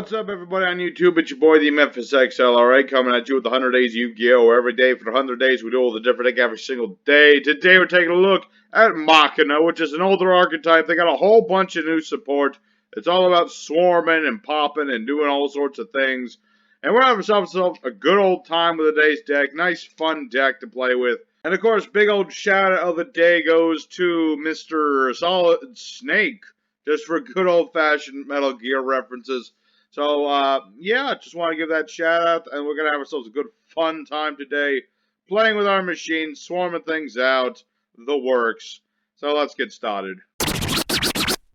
What's up, everybody on YouTube? It's your boy, the Memphis XL, alright? Coming at you with the 100 Days Yu-Gi-Oh! Every day for the 100 days, we do all the different deck every single day. Today, we're taking a look at Machina, which is an older archetype. They got a whole bunch of new support. It's all about swarming and popping and doing all sorts of things. And we're having ourselves a good old time with today's deck. Nice, fun deck to play with. And, of course, big old shout-out of the day goes to Mr. Solid Snake, just for good old-fashioned Metal Gear references. So, yeah, just want to give that shout out, and we're going to have ourselves a good, fun time today, playing with our machine, swarming things out, the works. So, let's get started.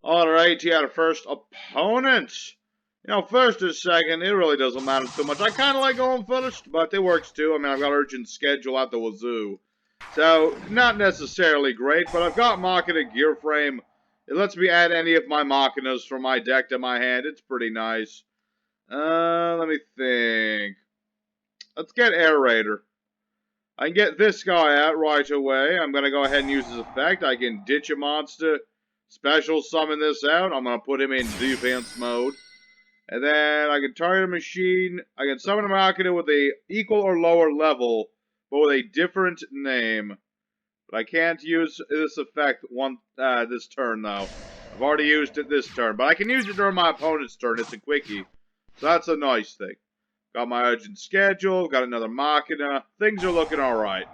Alright, he had a first opponent. You know, first or second, it really doesn't matter too much. I kind of like going first, but it works too. I mean, I've got urgent schedule at the wazoo. So, not necessarily great, but I've got Machina Gear Frame. It lets me add any of my Machinas from my deck to my hand. It's pretty nice. Let me think. Let's get Air Raider. I can get this guy out right away. I'm going to go ahead and use his effect. I can ditch a monster, special summon this out. I'm going to put him in defense mode. And then I can target a machine. I can summon a Machina with a equal or lower level, but with a different name. But I can't use this effect this turn, though. I've already used it this turn. But I can use it during my opponent's turn. It's a quickie. So that's a nice thing. Got my urgent schedule. Got another Machina. Things are looking alright.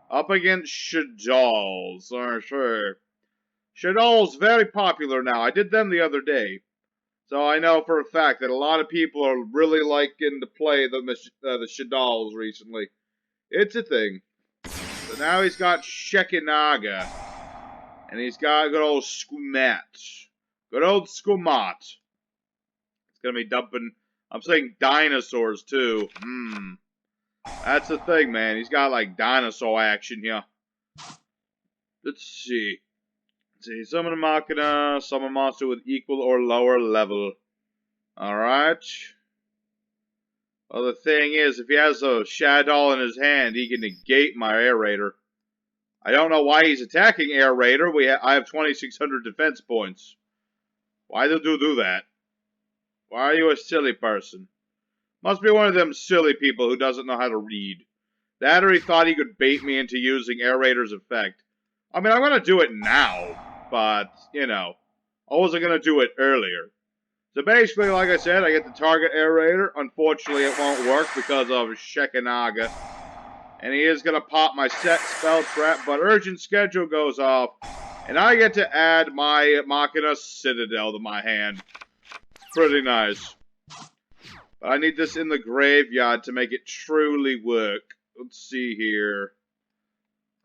Up against Shaddoll. Sure. Shaddoll's very popular now. I did them the other day. So I know for a fact that a lot of people are really liking to play the Shaddolls recently. It's a thing. So now he's got Shecky Naga. And he's got good old Skumat. Good old Skumat. It's going to be dumping. I'm saying dinosaurs, too. That's the thing, man. He's got, like, dinosaur action here. Let's see. Summon a Machina. Summon a monster with equal or lower level. Alright. Well, the thing is, if he has a Shaddoll in his hand, he can negate my Air Raider. I don't know why he's attacking Air Raider. I have 2,600 defense points. Why did you do that? Why are you a silly person? Must be one of them silly people who doesn't know how to read. That or he thought he could bait me into using Air Raider's effect. I mean, I'm going to do it now, but, you know, I wasn't going to do it earlier. So basically, like I said, I get the target Air Raider. Unfortunately, it won't work because of Shecky Naga. And he is going to pop my set spell trap, but urgent schedule goes off. And I get to add my Machina Citadel to my hand. Pretty nice. But I need this in the graveyard to make it truly work. Let's see here.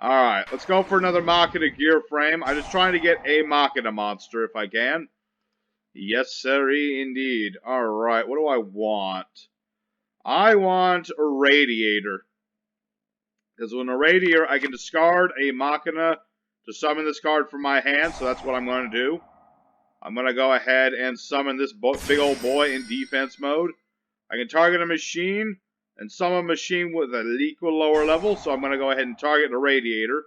Alright, let's go for another Machina Gear Frame. I'm just trying to get a Machina monster if I can. Yes, sirree, indeed. Alright, what do I want? I want a Radiator. Because with a Radiator, I can discard a Machina to summon this card from my hand, so that's what I'm going to do. I'm going to go ahead and summon this big old boy in defense mode. I can target a machine and summon a machine with an equal lower level, so I'm going to go ahead and target the Radiator.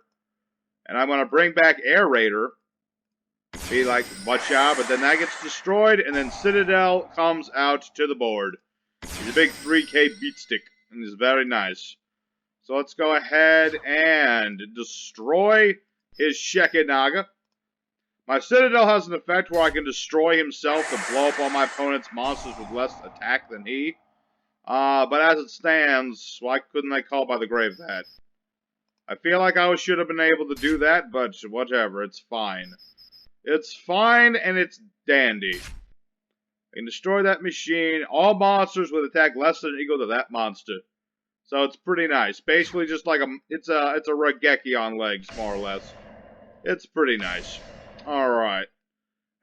And I'm going to bring back Air Raider. Be like, watch out, but then that gets destroyed, and then Citadel comes out to the board. He's a big 3K beatstick, and he's very nice. So let's go ahead and destroy his Shecky Naga. My Citadel has an effect where I can destroy himself to blow up all my opponent's monsters with less attack than he. But as it stands, why couldn't I call by the grave that? I feel like I should have been able to do that, but whatever, it's fine. It's fine and it's dandy. I can destroy that machine. All monsters with attack less than or equal to that monster. So it's pretty nice. Basically just like it's a Rokkets on legs, more or less. It's pretty nice. Alright.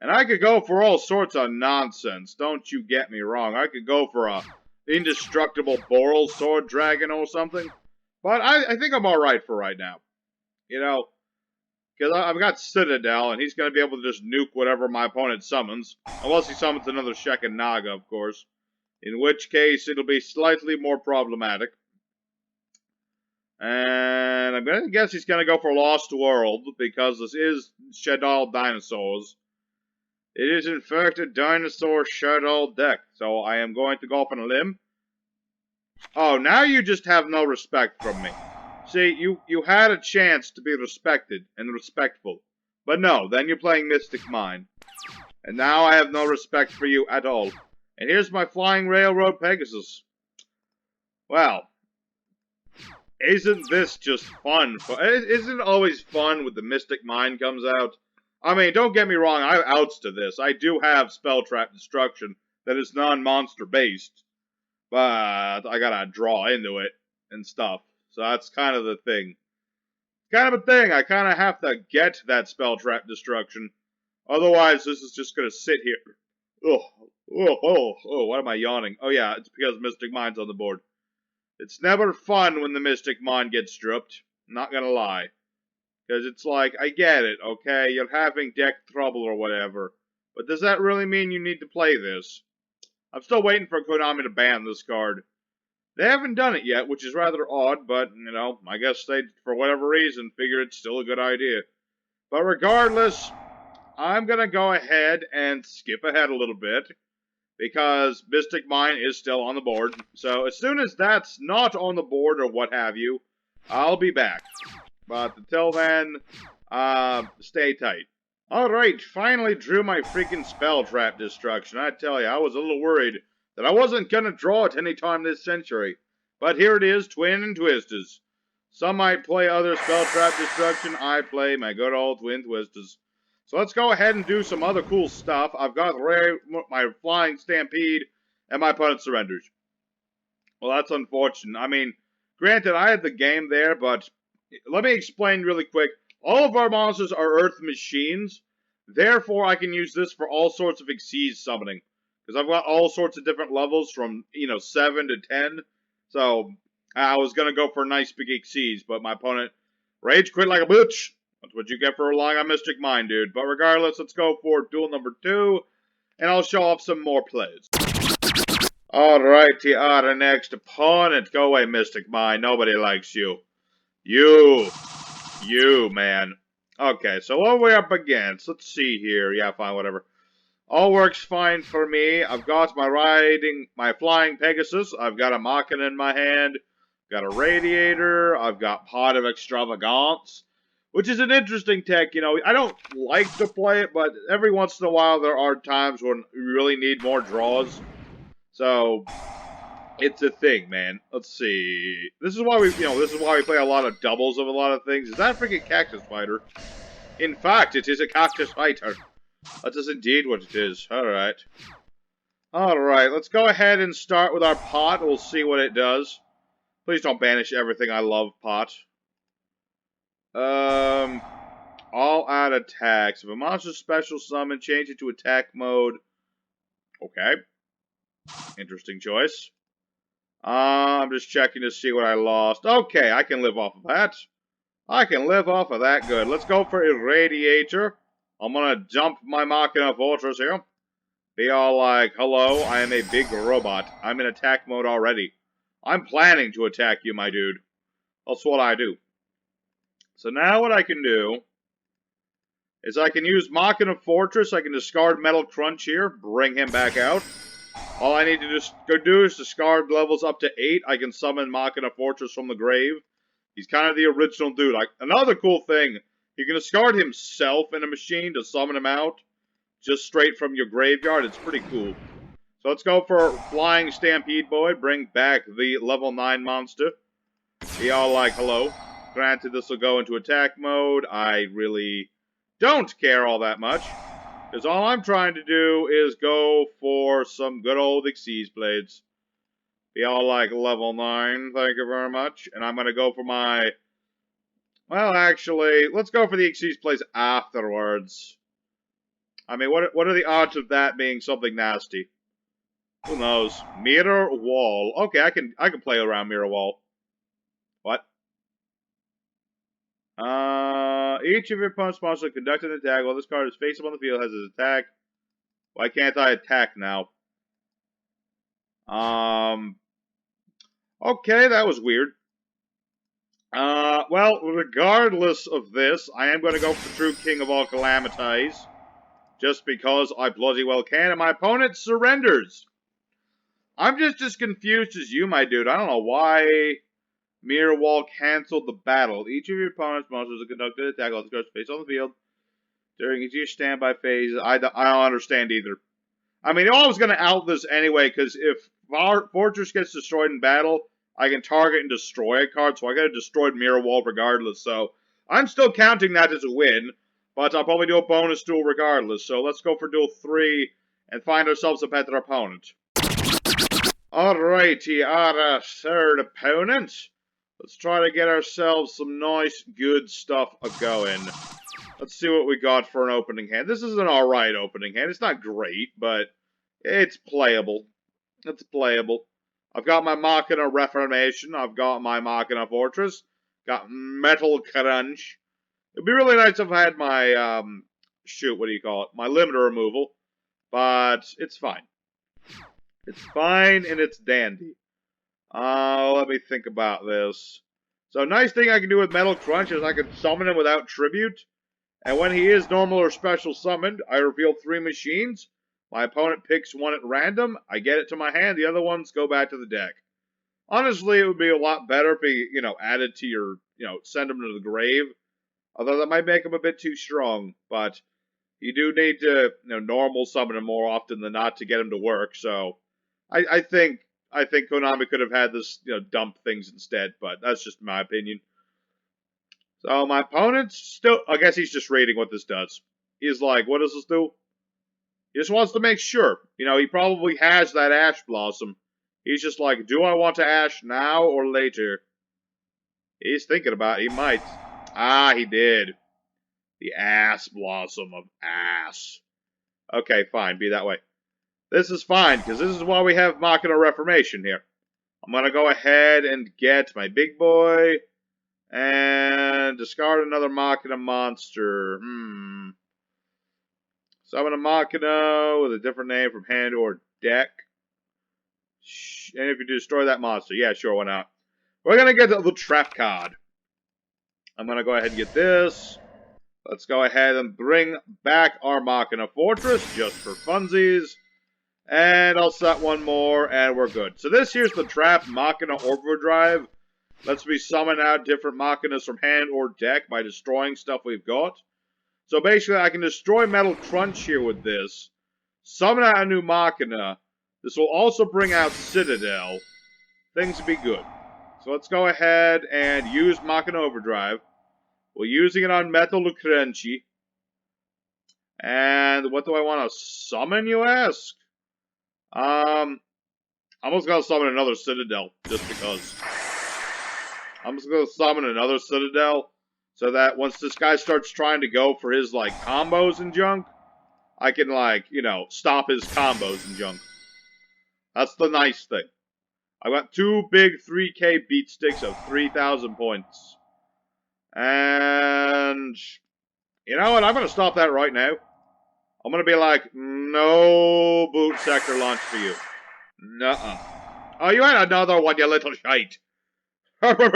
And I could go for all sorts of nonsense. Don't you get me wrong. I could go for a indestructible Boral Sword Dragon or something. But I think I'm alright for right now. You know, because I've got Citadel, and he's going to be able to just nuke whatever my opponent summons. Unless he summons another Shecky Naga, of course. In which case, it'll be slightly more problematic. And I'm going to guess he's going to go for Lost World, because this is Shaddoll Dinosaurs. It is in fact a Dino-Shaddoll deck, so I am going to go off on a limb. Oh, now you just have no respect from me. See, you had a chance to be respected and respectful. But no, then you're playing Mystic Mine. And now I have no respect for you at all. And here's my Flying Railroad Pegasus. Well, isn't this just fun? Isn't it always fun when the Mystic Mine comes out? I mean, don't get me wrong, I have outs to this. I do have Spell Trap Destruction that is non-monster based. But I gotta draw into it and stuff. So that's kind of the thing. Kind of a thing. I kind of have to get that Spell Trap Destruction. Otherwise, this is just gonna sit here. What am I yawning? Oh yeah, it's because Mystic Mine's on the board. It's never fun when the Mystic Mine gets stripped. Not gonna lie. Because it's like, I get it, okay? You're having deck trouble or whatever. But does that really mean you need to play this? I'm still waiting for Konami to ban this card. They haven't done it yet, which is rather odd, but, you know, I guess they, for whatever reason, figured it's still a good idea. But regardless, I'm gonna go ahead and skip ahead a little bit, because Mystic Mine is still on the board. So as soon as that's not on the board or what have you, I'll be back. But until then, stay tight. Alright, finally drew my freaking Spell Trap Destruction. I tell you, I was a little worried that I wasn't gonna draw it any time this century. But here it is, Twin and Twisters. Some might play other Spell Trap Destruction, I play my good old Twin Twisters. So let's go ahead and do some other cool stuff. I've got my Flying Stampede, and my opponent surrenders. Well, that's unfortunate. I mean, granted, I had the game there, but let me explain really quick. All of our monsters are Earth machines. Therefore, I can use this for all sorts of Xyz summoning. Because I've got all sorts of different levels from, 7 to 10. So, I was going to go for a nice big Xyz, but my opponent rage quit like a bitch. That's what you get for relying on Mystic Mine, dude. But regardless, let's go for duel number 2. And I'll show off some more plays. Alrighty, our next opponent. Go away, Mystic Mine. Nobody likes you. You, man. Okay, so what are we up against? Let's see here. Yeah, fine, whatever. All works fine for me. I've got my Flying Pegasus. I've got a Machina in my hand. Got a Radiator. I've got Pot of Extravagance, which is an interesting tech. I don't like to play it, but every once in a while there are times when you really need more draws. So it's a thing, man. Let's see. This is why we play a lot of doubles of a lot of things. Is that a freaking Cactus Fighter? In fact, it is a Cactus Fighter. That is indeed what it is. Alright. Alright, let's go ahead and start with our pot. We'll see what it does. Please don't banish everything I love, pot. All out attacks. If a monster special summon, change it to attack mode. Okay. Interesting choice. I'm just checking to see what I lost. Okay, I can live off of that. I can live off of that good. Let's go for Irradiator. I'm gonna dump my Machina Fortress here. Be all like, hello, I am a big robot. I'm in attack mode already. I'm planning to attack you, my dude. That's what I do. So now what I can do is I can use Machina Fortress. I can discard Metal Crunch here, bring him back out. All I need to just go do is discard levels up to 8. I can summon Machina Fortress from the grave. He's kind of the original dude. Another cool thing, you can discard himself in a machine to summon him out, just straight from your graveyard. It's pretty cool. So let's go for Flying Stampede Boy. Bring back the level 9 monster. Be all like, hello. Granted, this will go into attack mode. I really don't care all that much. Because all I'm trying to do is go for some good old Xyz Blades. Be all like level 9, thank you very much. And I'm going to go for my... Well, actually, let's go for the Xyz Blades afterwards. I mean, what are the odds of that being something nasty? Who knows? Mirror Wall. Okay, I can play around Mirror Wall. What? Each of your opponent's monsters conduct an attack while this card is face up on the field has his attack. Why can't I attack now? Okay, that was weird. Well, regardless of this, I am going to go for True King of all Calamities. Just because I bloody well can, and my opponent surrenders. I'm just as confused as you, my dude. I don't know why Mirror Wall canceled the battle. Each of your opponent's monsters are conducted attack all the cards face on the field during each of your standby phase. I don't understand either. I mean, I was going to out this anyway, because if Fortress gets destroyed in battle, I can target and destroy a card, so I got a destroyed Mirror Wall regardless. So I'm still counting that as a win, but I'll probably do a bonus duel regardless. So let's go for duel 3 and find ourselves a better opponent. Alrighty, our third opponent. Let's try to get ourselves some nice, good stuff a-going. Let's see what we got for an opening hand. This is an alright opening hand. It's not great, but it's playable. It's playable. I've got my Machina Reformation. I've got my Machina Fortress. Got Metal Crunch. It'd be really nice if I had my, my limiter removal. But it's fine. It's fine and it's dandy. Let me think about this. So, nice thing I can do with Metal Crunch is I can summon him without tribute. And when he is normal or special summoned, I reveal 3 machines. My opponent picks one at random. I get it to my hand. The other ones go back to the deck. Honestly, it would be a lot better if he, added to your, send him to the grave. Although that might make him a bit too strong. But you do need to, normal summon him more often than not to get him to work. So, I think Konami could have had this, dump things instead, but that's just my opinion. So my opponent's still, I guess he's just reading what this does. He's like, what does this do? He just wants to make sure. He probably has that Ash Blossom. He's just like, do I want to Ash now or later? He's thinking about it. He might. Ah, he did. The Ash Blossom of Ass. Okay, fine. Be that way. This is fine, because this is why we have Machina Reformation here. I'm going to go ahead and get my big boy. And discard another Machina monster. Summon a Machina with a different name from hand or deck. And if you destroy that monster. Yeah, sure, why not? We're going to get the trap card. I'm going to go ahead and get this. Let's go ahead and bring back our Machina Fortress just for funsies. And I'll set one more, and we're good. So this here's the trap Machina Overdrive. Lets me summon out different Machinas from hand or deck by destroying stuff we've got. So basically, I can destroy Metal Crunch here with this. Summon out a new Machina. This will also bring out Citadel. Things will be good. So let's go ahead and use Machina Overdrive. We're using it on Metal Crunchy. And what do I want to summon, you ask? I'm just going to summon another Citadel, just because. I'm just going to summon another Citadel, so that once this guy starts trying to go for his, combos and junk, I can, stop his combos and junk. That's the nice thing. I got 2 big 3K beat sticks of 3,000 points. And, you know what, I'm going to stop that right now. I'm going to be like, no boot sector launch for you. Nuh-uh. Oh, you had another one, you little shite. Okay,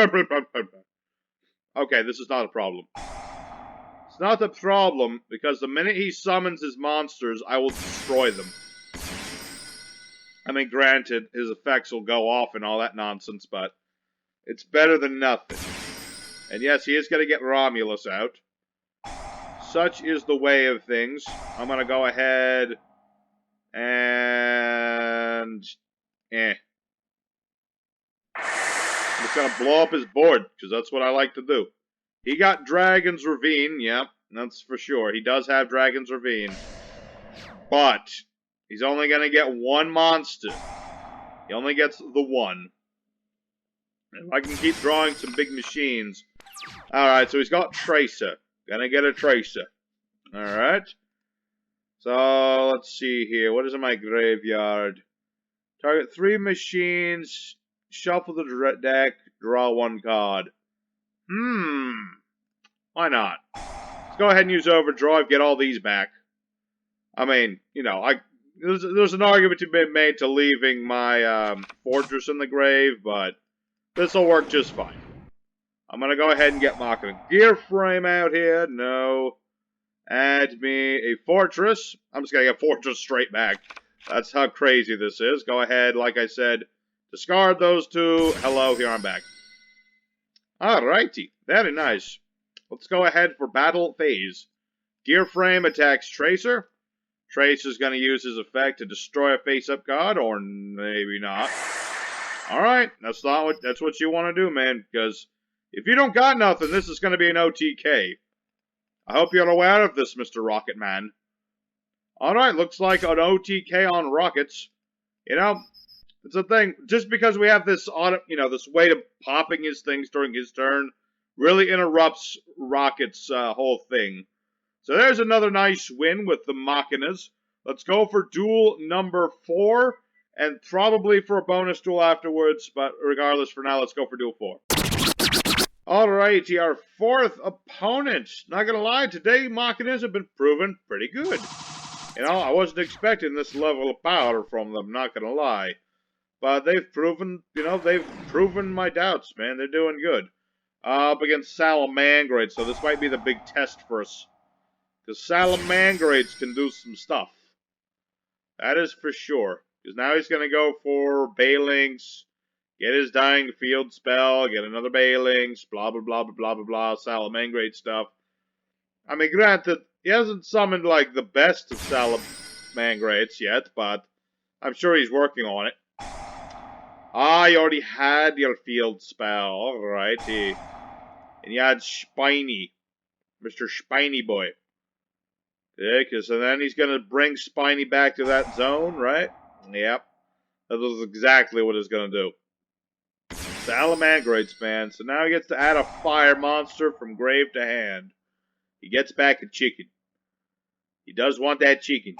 this is not a problem. It's not a problem, because the minute he summons his monsters, I will destroy them. I mean, granted, his effects will go off and all that nonsense, but it's better than nothing. And yes, he is going to get Romulus out. Such is the way of things. I'm going to go ahead and... I'm just going to blow up his board, because that's what I like to do. He got Dragon's Ravine, yep, that's for sure. He does have Dragon's Ravine. But, he's only going to get one monster. He only gets the one. If I can keep drawing some big machines. Alright, so he's got Tracer. Gonna get a Tracer. Alright. So, let's see here. What is in my graveyard? Target 3 machines. Shuffle the deck. Draw 1 card. Why not? Let's go ahead and use Overdrive. Get all these back. I mean, you know, there's an argument to be made to leaving my Fortress in the grave, but this will work just fine. I'm going to go ahead and get Machina Gear Frame out here. No. Add me a fortress. I'm just going to get fortress straight back. That's how crazy this is. Go ahead, like I said, discard those two. Hello, here I'm back. Alrighty, very nice. Let's go ahead for battle phase. Gear frame attacks Tracer. Tracer's going to use his effect to destroy a face-up card, or maybe not. Alright, that's what you want to do, man, because if you don't got nothing, this is going to be an OTK. I hope you're aware of this, Mr. Rocket Man. Alright, looks like an OTK on Rokkets. You know, it's a thing. Just because we have this this way of popping his things during his turn really interrupts Rocket's whole thing. So there's another nice win with the Machinas. Let's go for duel number 4, and probably for a bonus duel afterwards, but regardless, for now, let's go for duel 4. Alrighty, our 4th opponent. Not gonna lie, today Machinas have been proven pretty good. You know, I wasn't expecting this level of power from them, not gonna lie. But they've proven, they've proven my doubts, man. They're doing good. Up against Salamangreat, so this might be the big test for us. Because Salamangreats can do some stuff. That is for sure. Because now he's going to go for Baylings, get his Dying Field spell, get another Baylings, blah, blah, blah, blah, blah, blah, blah, Salamangreat stuff. I mean, granted, he hasn't summoned, like, the best of Salamangreats yet, but I'm sure he's working on it. Ah, you already had your field spell. Alrighty. And you had Spiny. Mr. Spiny Boy. Yeah, because then he's going to bring Spiny back to that zone, right? Yep. That was exactly what he's going to do. Salamangreats, man. So now he gets to add a fire monster from grave to hand. He gets back a chicken. He does want that chicken.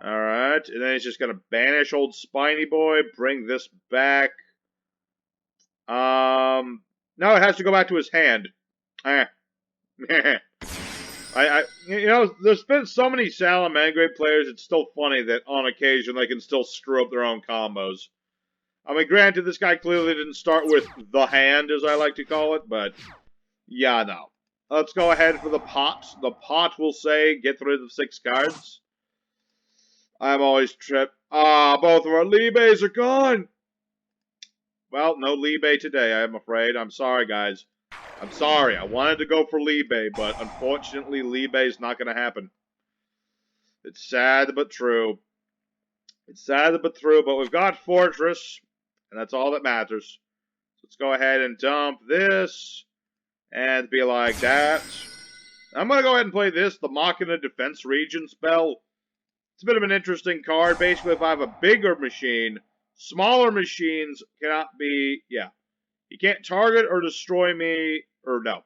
Alright, and then he's just going to banish old Spiny Boy, bring this back. No, it has to go back to his hand. There's been so many Salamangreat players, it's still funny that on occasion they can still screw up their own combos. I mean, granted, this guy clearly didn't start with the hand, as I like to call it, but yeah, no. Let's go ahead for the pot. The pot will say, get rid of 6 cards. I'm always tripped. Ah, both of our Libe's are gone! Well, no Libe today, I'm afraid. I'm sorry, guys. I'm sorry. I wanted to go for Libe, but unfortunately, Libe's not going to happen. It's sad but true. It's sad but true, but we've got Fortress, and that's all that matters. So let's go ahead and dump this, and be like that. I'm going to go ahead and play this, the Machina Defense Region spell. It's a bit of an interesting card. Basically, if I have a bigger machine, smaller machines cannot be, you can't target or destroy me, or no.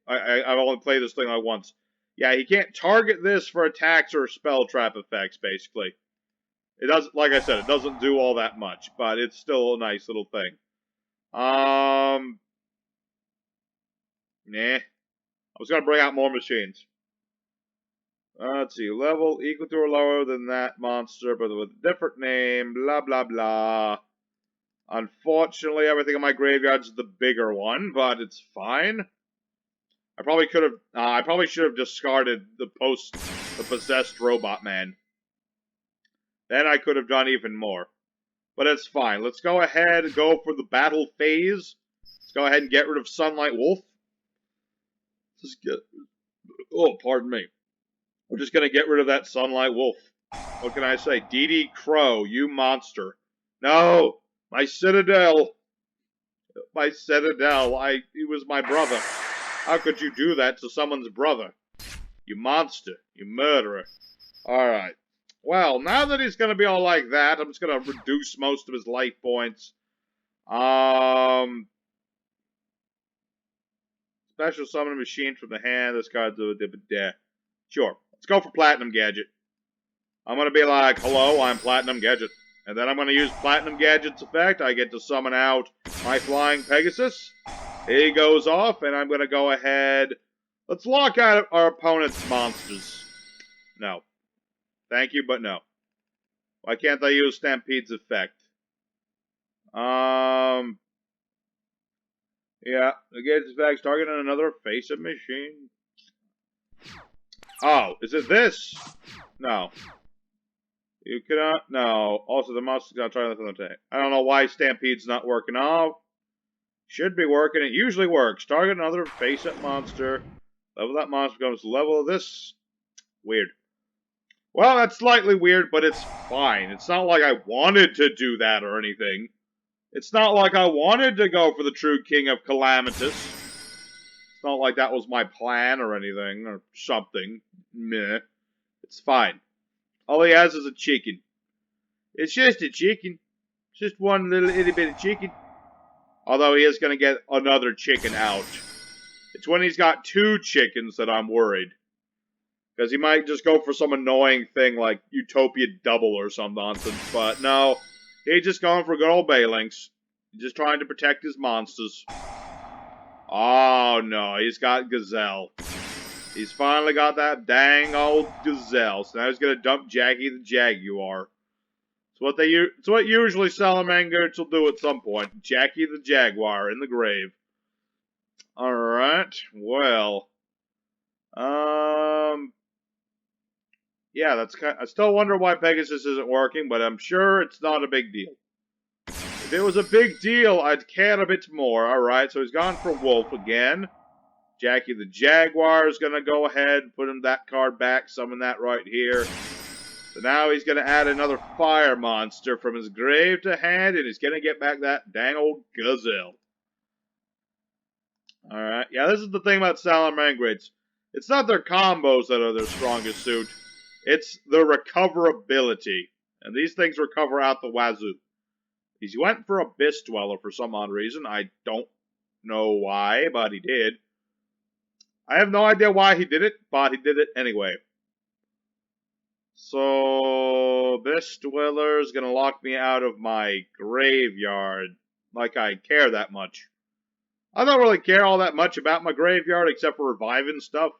I've only played this thing like once. Yeah, he can't target this for attacks or spell trap effects, basically. It doesn't, like I said, it doesn't do all that much, but it's still a nice little thing. Nah. I was going to bring out more machines. Let's see, level equal to or lower than that monster, but with a different name, blah, blah, blah. Unfortunately, everything in my graveyard is the bigger one, but it's fine. I probably should have discarded the possessed robot man. Then I could have done even more. But it's fine. Let's go ahead and go for the battle phase. Let's go ahead and get rid of Sunlight Wolf. Oh, pardon me. We're just going to get rid of that Sunlight Wolf. What can I say? DD Crow, you monster. No! My Citadel! My Citadel, he was my brother. How could you do that to someone's brother? You monster. You murderer. Alright. Well, now that he's going to be all like that, I'm just going to reduce most of his life points. Special summon machine from the hand. This card's sure. Let's go for Platinum Gadget. I'm going to be like, hello, I'm Platinum Gadget. And then I'm going to use Platinum Gadget's effect. I get to summon out my Flying Pegasus. He goes off, and I'm going to go ahead. Let's lock out our opponent's monsters. No. Thank you, but no. Why can't I use Stampede's effect? Yeah, the Gadget's effect targeting another face-up machine. Oh, is it this? No. You cannot. No. Also, the monster's gonna try to attack. I don't know why Stampede's not working. Oh, should be working. It usually works. Target another face-up monster. Level that monster becomes the level of this. Weird. Well, that's slightly weird, but it's fine. It's not like I wanted to do that or anything. It's not like I wanted to go for the true king of Calamitous. It's not like that was my plan or anything, or something. Meh. It's fine. All he has is a chicken. It's just a chicken. It's just one little itty bitty chicken. Although he is going to get another chicken out. It's when he's got 2 chickens that I'm worried. Because he might just go for some annoying thing like Utopia Double or some nonsense. But no, he's just going for good old Balinks. He's just trying to protect his monsters. Oh no, he's got Gazelle. He's finally got that dang old Gazelle. So now he's going to dump Jackie the Jaguar. It's what usually Salamangreats will do at some point. Jackie the Jaguar in the grave. Alright, well. Yeah, that's kind of, I still wonder why Pegasus isn't working, but I'm sure it's not a big deal. If it was a big deal, I'd care a bit more. Alright, so he's gone for Wolf again. Jackie the Jaguar is going to go ahead and put him that card back, summon that right here. So now he's going to add another fire monster from his grave to hand, and he's going to get back that dang old Gazelle. Alright, yeah, this is the thing about Salamangreats. It's not their combos that are their strongest suit. It's their recoverability. And these things recover out the wazoo. He went for Abyss Dweller for some odd reason. I don't know why, but he did. I have no idea why he did it, but he did it anyway. So, Abyss Dweller is going to lock me out of my graveyard. Like I care that much. I don't really care all that much about my graveyard except for reviving stuff.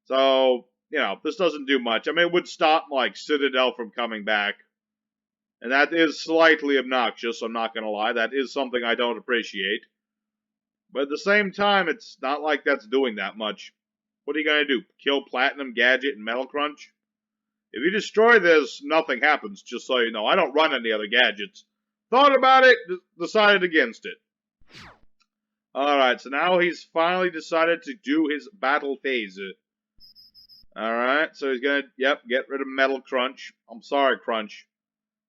So, you know, this doesn't do much. I mean, it would stop, like, Citadel from coming back. And that is slightly obnoxious, I'm not going to lie. That is something I don't appreciate. But at the same time, it's not like that's doing that much. What are you going to do? Kill Platinum, Gadget, and Metal Crunch? If you destroy this, nothing happens, just so you know. I don't run any other gadgets. Thought about it, decided against it. Alright, so now he's finally decided to do his battle phase. Alright, so he's gonna, get rid of Metal Crunch. I'm sorry, Crunch.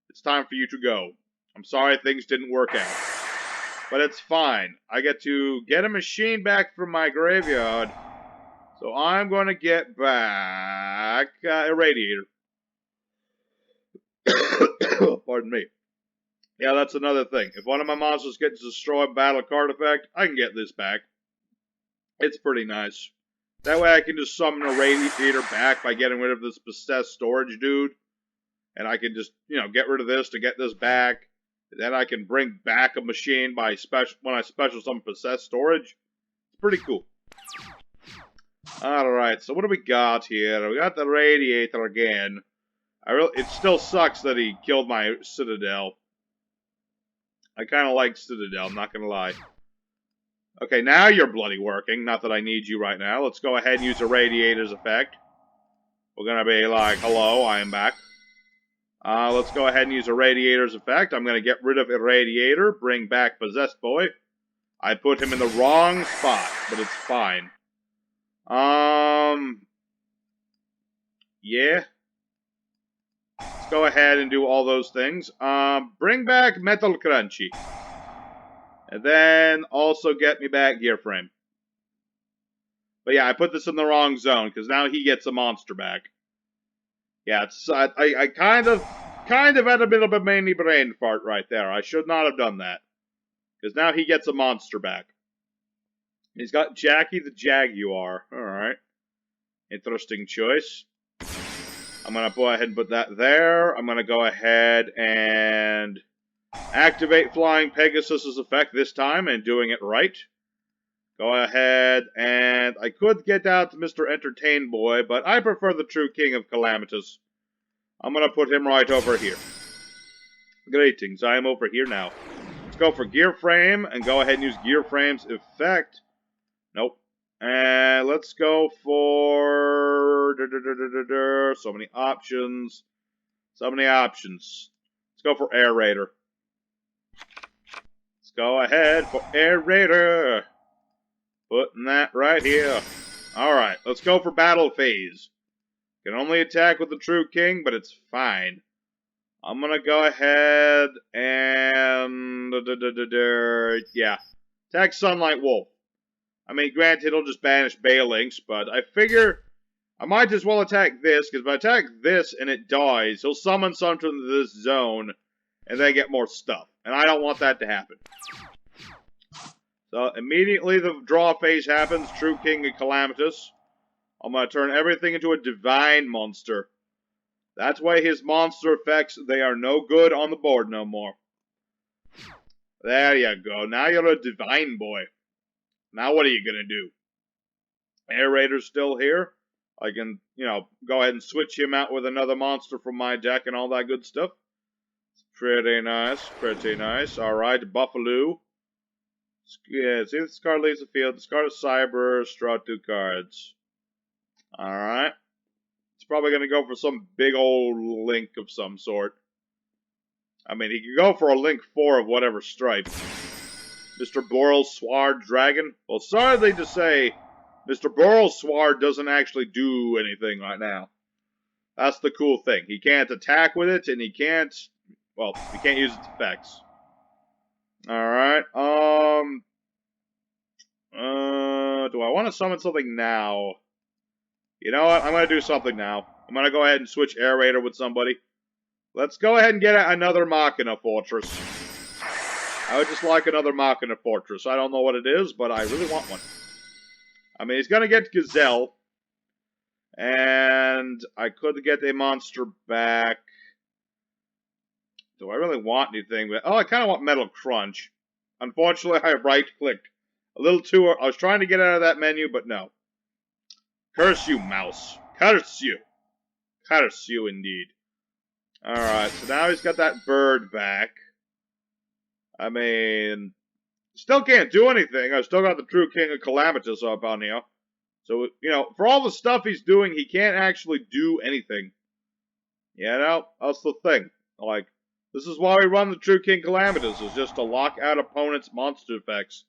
It's time for you to go. I'm sorry things didn't work out. But it's fine. I get to get a machine back from my graveyard. So I'm gonna get back a Radiator. Pardon me. Yeah, that's another thing. If one of my monsters gets destroyed by battle card effect, I can get this back. It's pretty nice. That way I can just summon a Radiator back by getting rid of this possessed storage dude. And I can just, you know, get rid of this to get this back. And then I can bring back a machine by when I special summon possessed storage. It's pretty cool. Alright, so what do we got here? We got the Radiator again. It still sucks that he killed my Citadel. I kind of like Citadel, I'm not going to lie. Okay, now you're bloody working. Not that I need you right now. Let's go ahead and use a Radiator's effect. We're going to be like, hello, I am back. Let's go ahead and use a Radiator's effect. I'm going to get rid of Irradiator, bring back Possessed Boy. I put him in the wrong spot, but it's fine. Yeah. Let's go ahead and do all those things. Bring back Metal Crunchy. And then also get me back Gear Frame. But yeah, I put this in the wrong zone, because now he gets a monster back. Yeah, it's, I kind of had a bit of a mini brain fart right there. I should not have done that. Because now he gets a monster back. He's got Jackie the Jaguar. Alright. Interesting choice. I'm going to go ahead and put that there. I'm going to go ahead and activate Flying Pegasus's effect this time and doing it right. Go ahead and I could get out to Mr. Entertain Boy, but I prefer the true King of Calamitous. I'm going to put him right over here. Greetings, I am over here now. Let's go for Gear Frame and go ahead and use Gear Frame's effect. Nope. And let's go for... So many options. So many options. Let's go for Air Raider. Let's go ahead for Air Raider. Putting that right here. Alright, let's go for Battle Phase. Can only attack with the True King, but it's fine. I'm gonna go ahead and... yeah. Attack Sunlight Wolf. I mean, granted, it'll just banish Balinks, but I figure I might as well attack this, because if I attack this and it dies, he'll summon something to this zone, and then get more stuff. And I don't want that to happen. So, immediately the draw phase happens, True King and Calamitous. I'm going to turn everything into a Divine monster. That's why his monster effects, they are no good on the board no more. There you go. Now you're a Divine boy. Now what are you going to do? Air Raider's still here. I can, you know, go ahead and switch him out with another monster from my deck and all that good stuff. It's pretty nice. Pretty nice. Alright, Buffalo. Yeah, see, this card leaves the field. Discard a Cyber, draw 2 cards. Alright. It's probably going to go for some big old Link of some sort. I mean, he could go for a Link 4 of whatever stripe. Mr. Boral Sword Dragon. Well, sadly to say, Mr. Boral Sword doesn't actually do anything right now. That's the cool thing. He can't attack with it, and he can't... well, he can't use its effects. Alright, do I want to summon something now? You know what? I'm going to do something now. I'm going to go ahead and switch Air Raider with somebody. Let's go ahead and get another Machina Fortress. I would just like another Machina Fortress. I don't know what it is, but I really want one. I mean, he's going to get Gazelle. And I could get a monster back. Do I really want anything? But, oh, I kind of want Metal Crunch. Unfortunately, I right-clicked. A little too... I was trying to get out of that menu, but no. Curse you, mouse. Curse you. Curse you, indeed. Alright, so now he's got that bird back. I mean... still can't do anything. I've still got the True King of Calamitous up on here. So, you know, for all the stuff he's doing, he can't actually do anything. You know, that's the thing. Like, this is why we run the True King Calamitous, is just to lock out opponents' monster effects.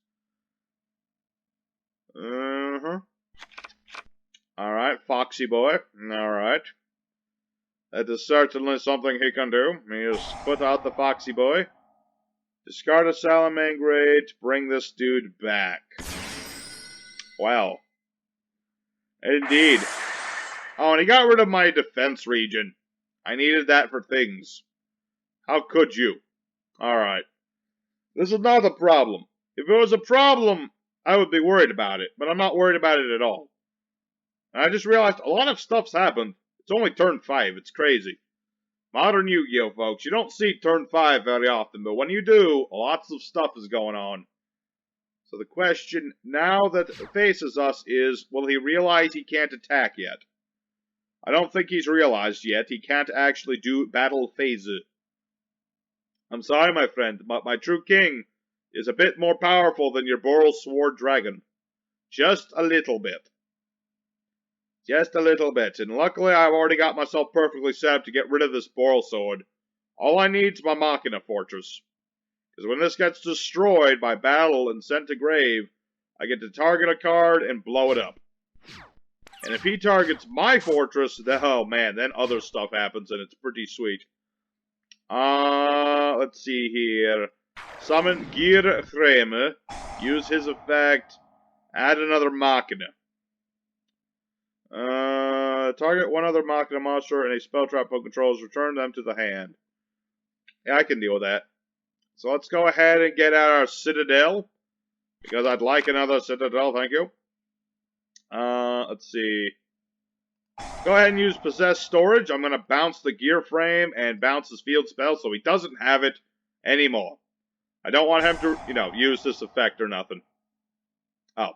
Alright, Foxy Boy. Alright. That is certainly something he can do. He just put out the Foxy Boy. Discard a Salamangreat, bring this dude back. Wow. Indeed. Oh, and he got rid of my defense region. I needed that for things. How could you? Alright. This is not a problem. If it was a problem, I would be worried about it, but I'm not worried about it at all. And I just realized a lot of stuff's happened. It's only turn 5. It's crazy. Modern Yu-Gi-Oh, folks. You don't see turn 5 very often, but when you do, lots of stuff is going on. So the question now that faces us is, will he realize he can't attack yet? I don't think he's realized yet. He can't actually do battle phases. I'm sorry, my friend, but my True King is a bit more powerful than your Boral Sword Dragon. Just a little bit. Just a little bit. And luckily, I've already got myself perfectly set up to get rid of this Boral Sword. All I need is my Machina Fortress. Because when this gets destroyed by battle and sent to grave, I get to target a card and blow it up. And if he targets my fortress, then, oh man, then other stuff happens and it's pretty sweet. Let's see here. Summon Gear Frame. Use his effect. Add another Machina. Target one other Machina monster and a spell trap book controls. Return them to the hand. Yeah, I can deal with that. So let's go ahead and get out our Citadel. Because I'd like another Citadel, thank you. Let's see. Go ahead and use Possess Storage. I'm going to bounce the Gear Frame and bounce his field spell so he doesn't have it anymore. I don't want him to, you know, use this effect or nothing. Oh.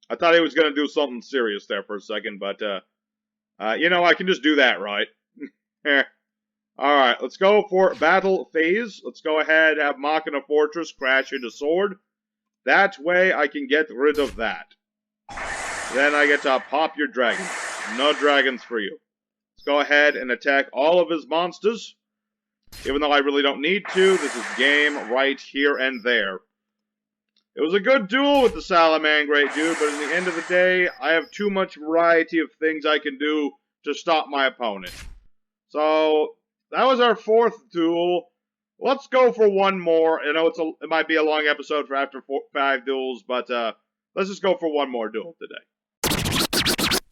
I thought he was going to do something serious there for a second, but, you know, I can just do that, right? Alright, let's go for Battle Phase. Let's go ahead and have Machina Fortress crash into Sword. That way I can get rid of that. Then I get to pop your dragon. No dragons for you. Let's go ahead and attack all of his monsters. Even though I really don't need to, this is game right here and there. It was a good duel with the Salamangreat, dude, but in the end of the day, I have too much variety of things I can do to stop my opponent. So, that was our 4th duel. Let's go for one more. I know it might be a long episode for after 5 duels, but let's just go for one more duel today.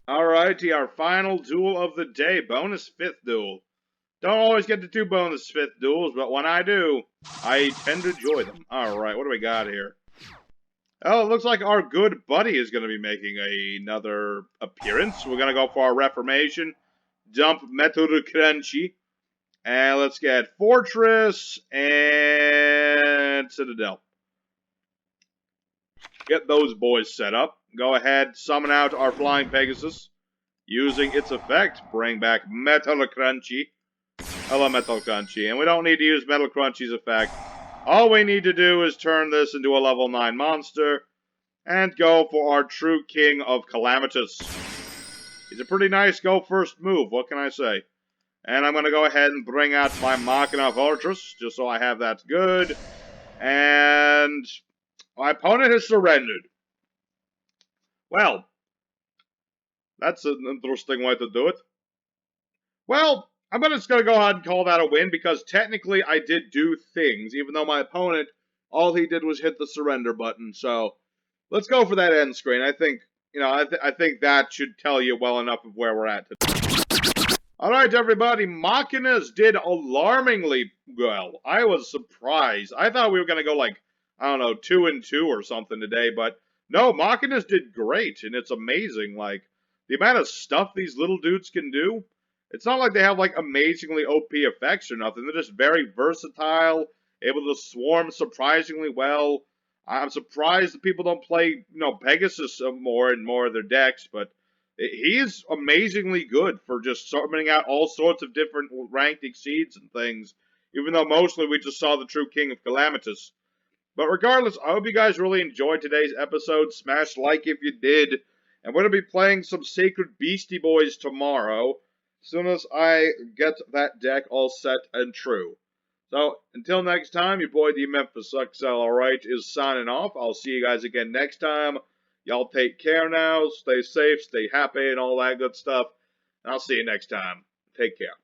Alrighty, our final duel of the day, bonus 5th duel. Don't always get to 2 bonus 5th duels, but when I do, I tend to enjoy them. Alright, what do we got here? Oh, it looks like our good buddy is going to be making another appearance. We're going to go for our Reformation. Dump Metal Crunchy. And let's get Fortress and Citadel. Get those boys set up. Go ahead, summon out our Flying Pegasus. Using its effect, bring back Metal Crunchy. Hello, Metal Crunchy. And we don't need to use Metal Crunchy's effect. All we need to do is turn this into a level 9 monster and go for our true king of Calamitous. He's a pretty nice go first move, what can I say? And I'm going to go ahead and bring out my Machina Fortress, just so I have that good. And my opponent has surrendered. Well, that's an interesting way to do it. Well, I'm just going to go ahead and call that a win, because technically I did do things, even though my opponent, all he did was hit the surrender button. So, let's go for that end screen. I think, I think that should tell you well enough of where we're at today. Alright, everybody, Machinas did alarmingly well. I was surprised. I thought we were going to go like, I don't know, 2-2 or something today, but no, Machinas did great, and it's amazing, like, the amount of stuff these little dudes can do. It's not like they have, like, amazingly OP effects or nothing. They're just very versatile, able to swarm surprisingly well. I'm surprised that people don't play, Pegasus more in more of their decks, but he's amazingly good for just summoning out all sorts of different ranked exceeds and things, even though mostly we just saw the true king of Calamitous. But regardless, I hope you guys really enjoyed today's episode. Smash like if you did. And we're going to be playing some Sacred Beastie Boys tomorrow, as soon as I get that deck all set and true. So, until next time, your boy D Memphis XL, alright, is signing off. I'll see you guys again next time. Y'all take care now. Stay safe, stay happy, and all that good stuff. And I'll see you next time. Take care.